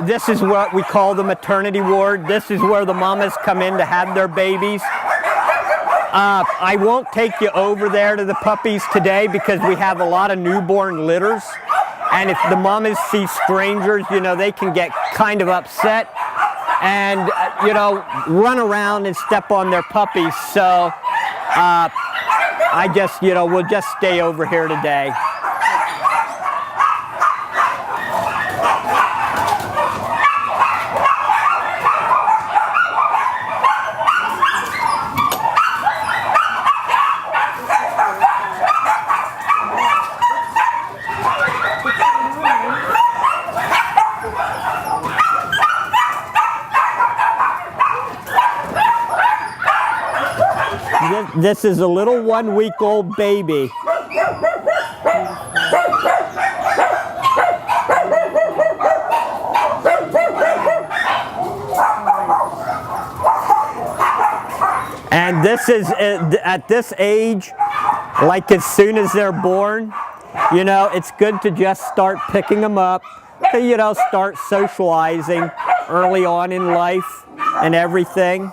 this is what we call the maternity ward. This is where the mamas come in to have their babies. I won't take you over there to the puppies today because we have a lot of newborn litters. And if the mamas see strangers, you know, they can get kind of upset and, you know, run around and step on their puppies. So I just, you know, we'll just stay over here today. This is a little 1-week-old baby. And this is, at this age, like as soon as they're born, you know, it's good to just start picking them up, to, you know, start socializing early on in life and everything.